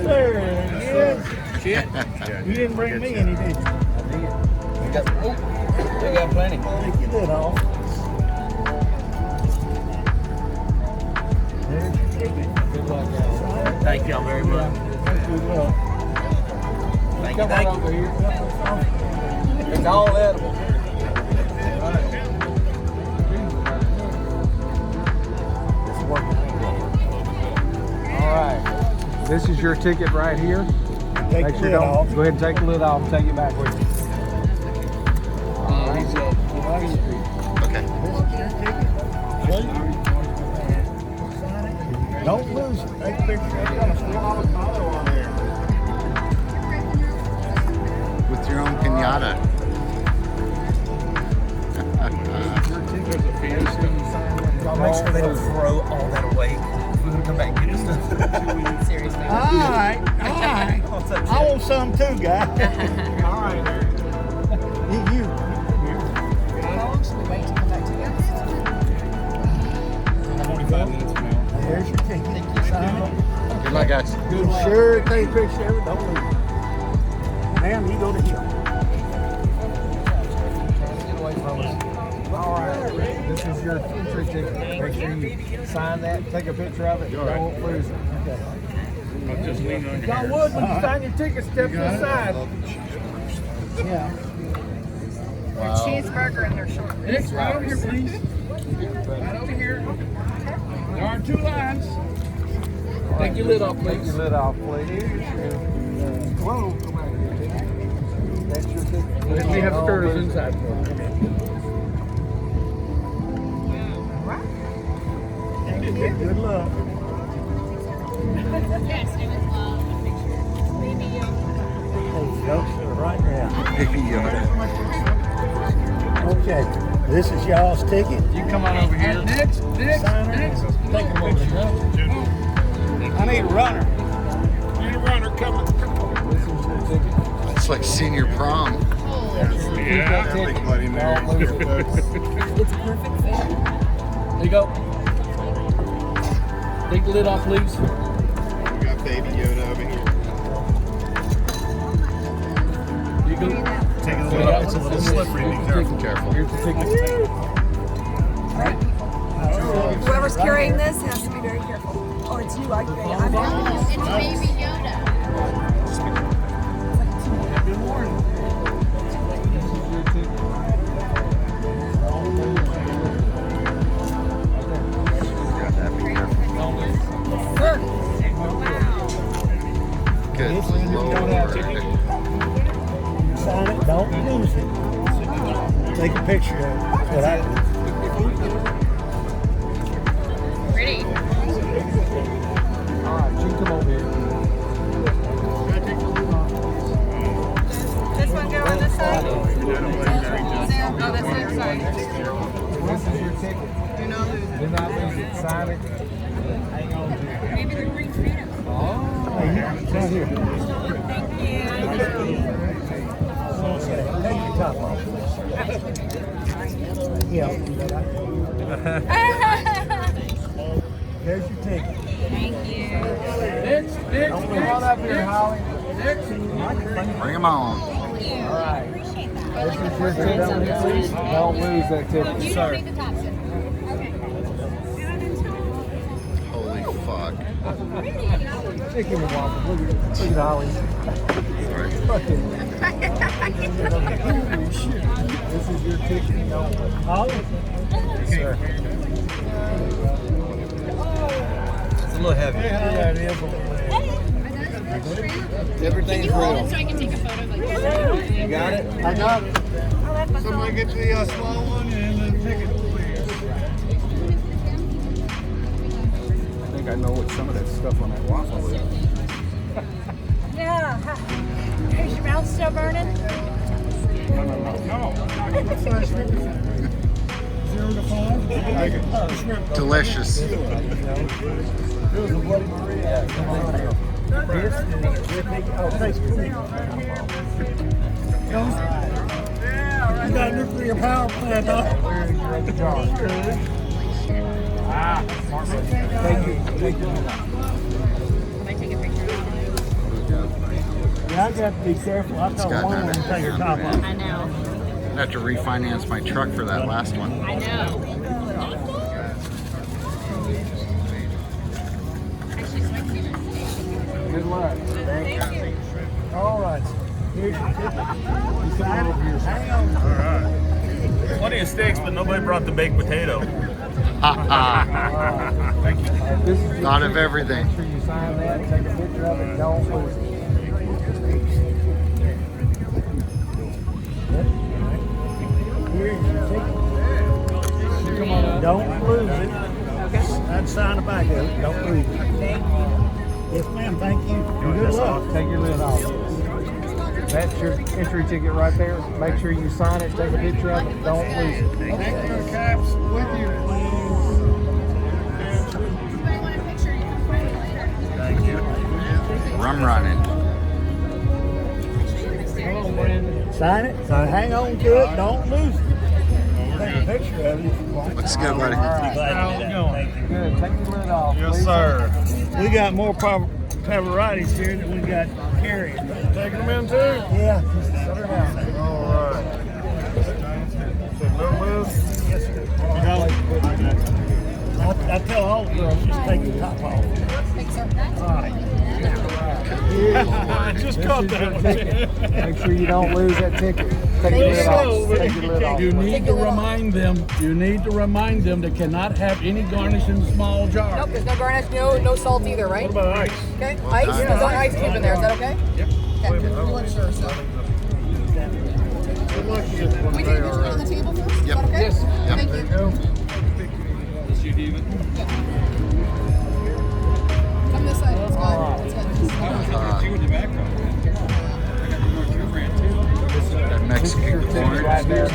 There it is. Shit. You didn't bring me any, did you? We got plenty. Take your lid off. There's your ticket. Good luck, guys. Thank y'all very much. Good luck. Thank you. It's all edible. It's working. All right. This is your ticket right here. Take Make the sure lid off. Go ahead and take the lid off and take it back with you. Okay. Don't lose it. Take a picture. I've got a full avocado on there. With your own pinata. Y'all make sure they don't throw all that away. We're gonna come back and get this stuff. Seriously. All right. I want some too, guy. All right. You. How long should we wait to come back together? 45 minutes from now. There's your ticket. Sign it. Good luck, guys. Good. Sure, take a picture of it. Don't lose it. Ma'am, you go to him. All right. This is your entry ticket. Make sure you sign that, take a picture of it. Don't lose it. Y'all would when you sign your ticket, step to the side. Yeah. Their cheeseburger and their short ribs. Next, right over here, please. Right over here. There are 2 lines. Take your lid off, Take please. your lid off, please. Whoa, come back here. That's your ticket. We have stirrers inside. Good luck. Yes, it was Baby There you go. Right now. Baby Yoda. Okay. This is y'all's ticket. You come on over here. Next. Take a picture. I need a runner. Need a runner coming. This is your ticket. It's like senior prom. Yeah. Everybody there. It's a perfect fit. There you go. Take the lid off, please. We got Baby Yoda over here. You go. Take a It's little. It's a little slippery. Be careful. Careful. Here's the ticket. Whoever's carrying this has to be very careful. Oh, it's you. I'm It's Baby Yoda. Good morning. This is your ticket. Good This is your Lord. Sign it. Don't lose it. Take a picture of it. That's what I do. Pretty. All right, you come over here. This one go on this side? Oh, that's it. Sorry. This is your ticket. Do not lose it. Do not lose it. Sign it. Hang on to it. Maybe the green freedom. Oh. Hey, right here. Take your top off. Yeah. There's your ticket. Thank you. Next. Come on up here, Holly. Bring them on. All right. This is your ticket. Don't lose that ticket, You sir. don't need the top set. Holy fuck. Chicken and waffles. Look at Holly. Fucking. This is your ticket. Holly? Yes, sir. It's a little heavy. Yeah, it is. Everything's Hold real. it so I can take a photo of it. You got it? I got it. Somebody get the small one and the ticket, please. think I know what some of that stuff on that waffle is. Yeah. Is your mouth still burning? Delicious. You got a nuclear power plant up. Thank you. Can I take a picture? Yeah, I got to be careful. I told got one another to take her hand top right. off. I know. I have to refinance my truck for that last one. I know. Good luck. All right. Here's your ticket. You sign it. Hang on. Plenty of steaks, but nobody brought the baked potato. This is Thought of everything. Make sure you sign that, take a picture of it, don't lose it. Here's your ticket. Don't lose it. I'd sign the back of it. Don't lose it. Yes, ma'am. Thank you. Good luck. Take your lid off. That's your entry ticket right there. Make sure you sign it, take a picture of it, don't lose it. Take your caps with you, please. Thank you. Rum running. Sign it. So hang on to it. Don't lose it. Take a picture of it if you want. Looks good, buddy. Glad you did that. Thank you. Good, take your lid off. Yes, sir. We got more Pavarottis here than we got carrying. Taking them in too? Yeah, just set her down. All right. So no move. I tell all the girls, just take your top off. I just caught that one. Make sure you don't lose that ticket. Take your lid off. Take your lid off. You need to remind them. You need to remind them they cannot have any garnish in small jars. Nope, there's no garnish, no salt either, right? What about ice? Okay, ice? There's no ice cube in there, is that okay? Yep. Okay, we weren't sure, so. Good luck to you. Can we take a picture on the table first? Is Yep. that okay? Yes. Yep. Thank you. Come this side, it's good. It's good. That Mexican corn. Right there.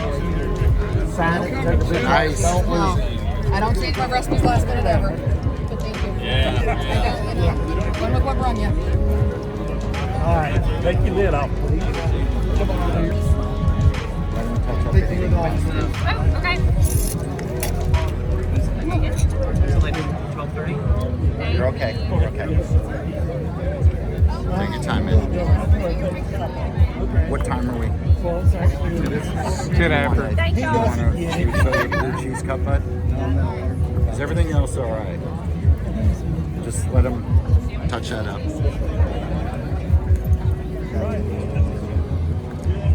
Sign it, take a picture. Nice. Don't lose it. I don't change my recipes last minute ever. But thank you. Yeah. One look what run you. All right, take your lid off, please. Take your lid off. Oh, okay. You're okay. You're okay. Take your time, man. What time are we? 10 after. Thank You you. want to show your blue cheese cup, bud? Is everything else all right? Just let them touch that up.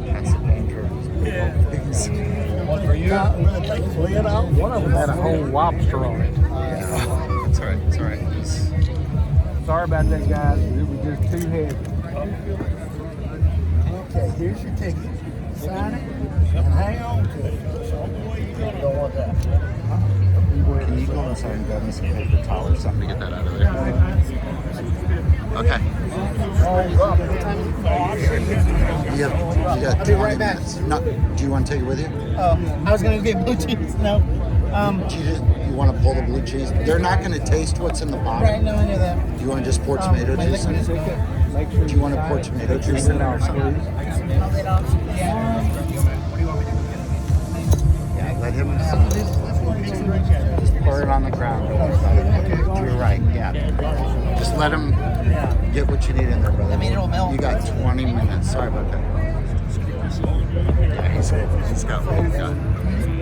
That's dangerous. One for you. Take his lid off. One of them had a whole lobster on it. That's all right. It's all right. Sorry about that, guys. It was just too heavy. Okay, here's your ticket. Sign it and hang on to it. That's the only way you're gonna go with that. Can you go inside and grab me some paper towel or something to get that out of there? Okay. You got 20 minutes. No, do you want to take it with you? I was gonna get blue cheese. No. You want to pull the blue cheese? They're not going to taste what's in the bottom. No, I know that. Do you want to just pour tomato juice in it? Make sure Do you want to pour tomato juice in it or something? Yeah, let him. Just pour it on the ground. You're right. Yeah. Just let him get what you need in there, brother. You got 20 minutes. Sorry about that. Yeah, he's got what he's got.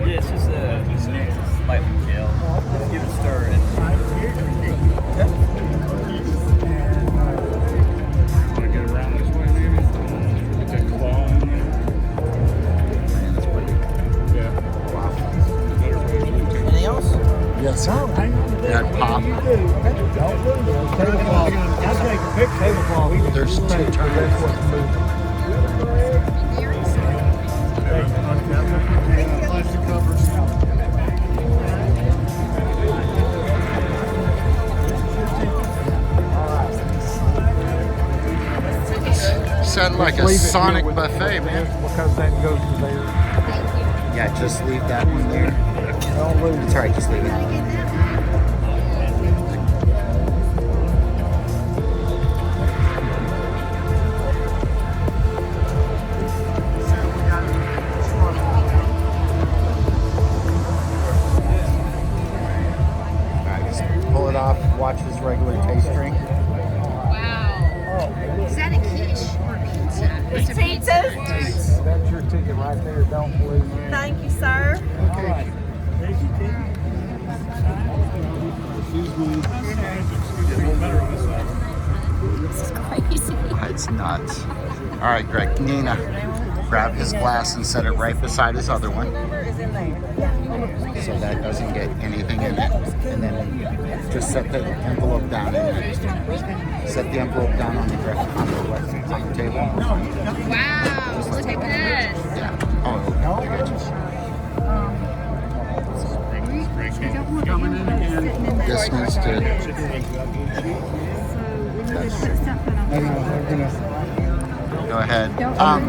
Yeah, it's just slightly chill. Just give it a stir. Want to get around this way, maybe? Take the ball in there. Yeah. Anything else? Yes, sir. Hang on to that. That pop. You do. Don't lose it. I'll take a picture. There's two turns. Plastic covers. said like a Leave it Sonic here with- buffet, man. Because that goes to there. Yeah, just leave that one there. Don't lose. It's alright, just leave it. Alright, just pull it off, watch his regular taste drink. Wow. Is that a quiche or pizza? It's a pizza. That's your ticket right there. Don't lose. Thank you, sir. This is crazy. It's nuts. Alright, Greg, Nina, grab his glass and set it right beside his other one. So that doesn't get anything in it. And then just set the envelope down in it. Set the envelope down on the table. Wow. Look at this. Yeah. Oh, I got you. This one's good. Go ahead. I'm not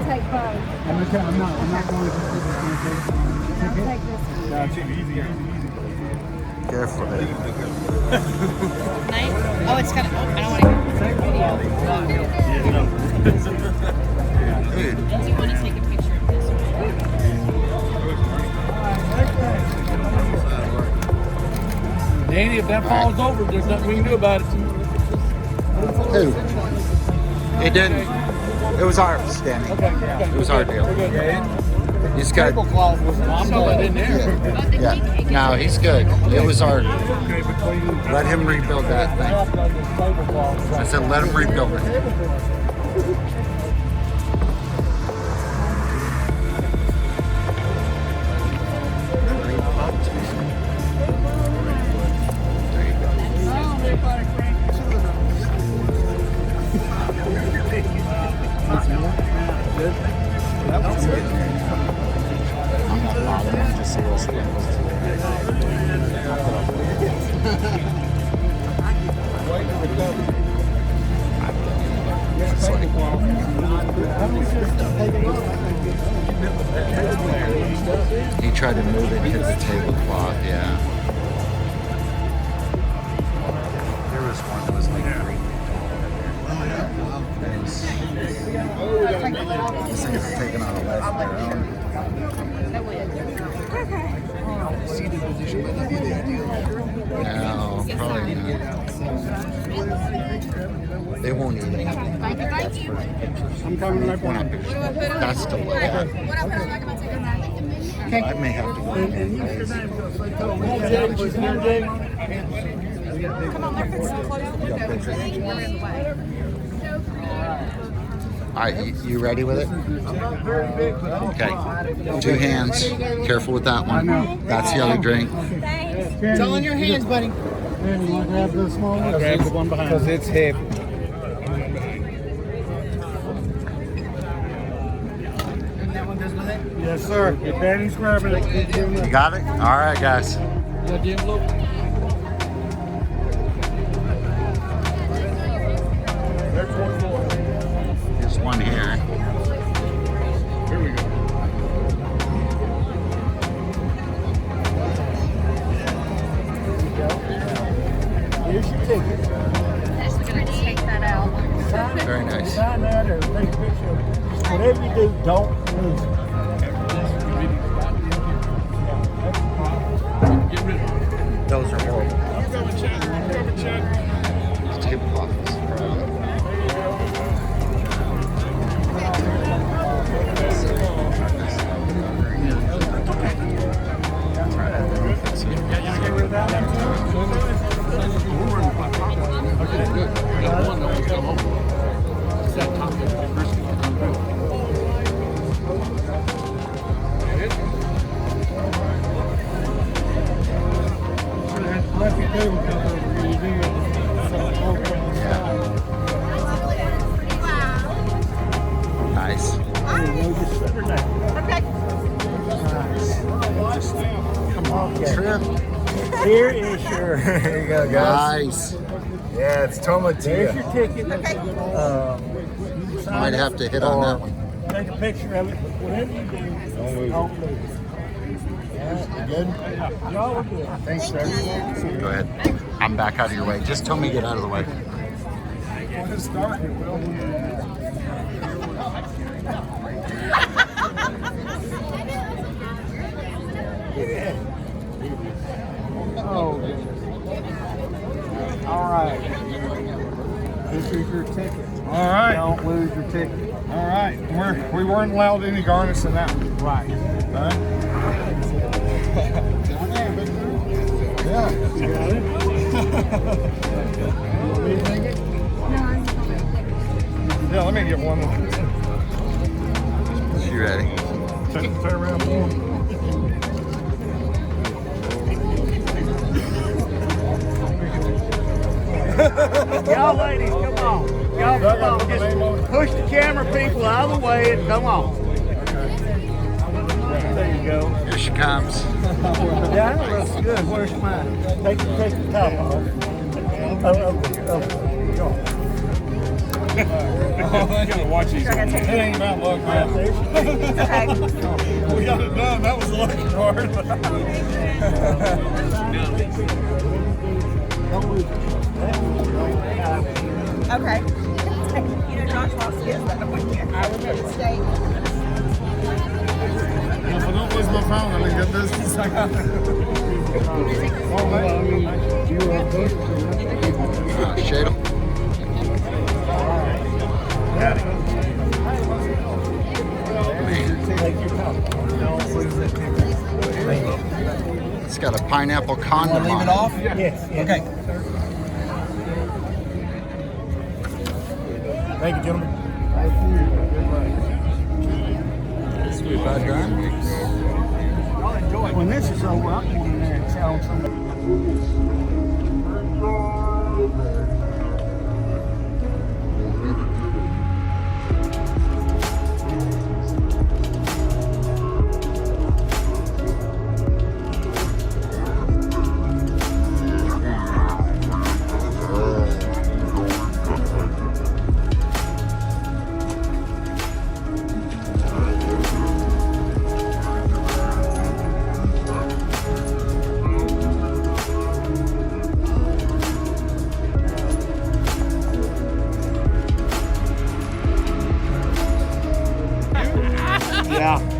going to take this. Careful. Oh, it's gonna. Oh, I don't want to take video. Dude. Does he want to take a picture of this Danny, if that falls over, there's nothing we can do about it. Who? It didn't. It was ours, Danny. It was our deal. He's got. Tablecloth was still in there. Yeah. No, he's good. It was our. Let him rebuild that thing. I said, let him rebuild it. I'm not bothering, just a little sprinkles He tried to move it to the tablecloth, yeah. There was one that was like green. These things are taking on a life of their own. No, probably not. They won't eat anything. Thank you. I'm coming right back. That's the way. What I put on back of my ticket? I may have to go in there. Come on, my friend's so close to the window. We're in the way. All right, you ready with it? Okay. 2 hands. Careful with that one. That's the other drink. Thanks. It's all in your hands, buddy. Grab the small one. Grab the one behind. Because it's heavy. Yes, sir. If Danny's grabbing it. You got it? All right, guys. Got the envelope? There's one here. Here we go. Here's your ticket. Just gonna take that out. Very nice. Sign that or take a picture of it. Whatever you do, don't lose it. Get rid of it. Those are horrible. This tablecloth is Okay, good. Got one that wants to go home. It's that top. Left your table cover when you do it. nice. Come on, Trim. Here is your. Here you go, guys. Nice. Yeah, it's There's tomatillo. your ticket. Might have to hit on that one. Take a picture of it. Whatever you do, don't lose it. You good? Y'all are good. Thanks, sir. Go ahead. I'm back out of your way. Just tell me to get out of the way. Oh, goodness. All right. This is your ticket. All right. Don't lose your ticket. All right. We weren't allowed any garnish in that one. Right. Huh? Yeah. You got it? Want me to take it? Yeah, let me get one. You ready? Turn around more. Y'all ladies, come on. Y'all come on. Just push the camera people out of the way and come on. There you go. Here she comes. Yeah, that looks good. Where's mine? Take the top off. You gotta watch these. It ain't about luck, man. We got it done. That was the lucky part. Okay. You know, Josh lost his that weekend. I remember. If I don't lose my phone, I'm in good business. I got it. Shade 'em. It's got a pineapple condom on it. Yes. Okay. Thank you, gentlemen. Sweet bad guy. When this is over, I'm going in there and tell somebody.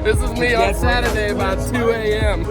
This is me on Saturday about 2 a.m.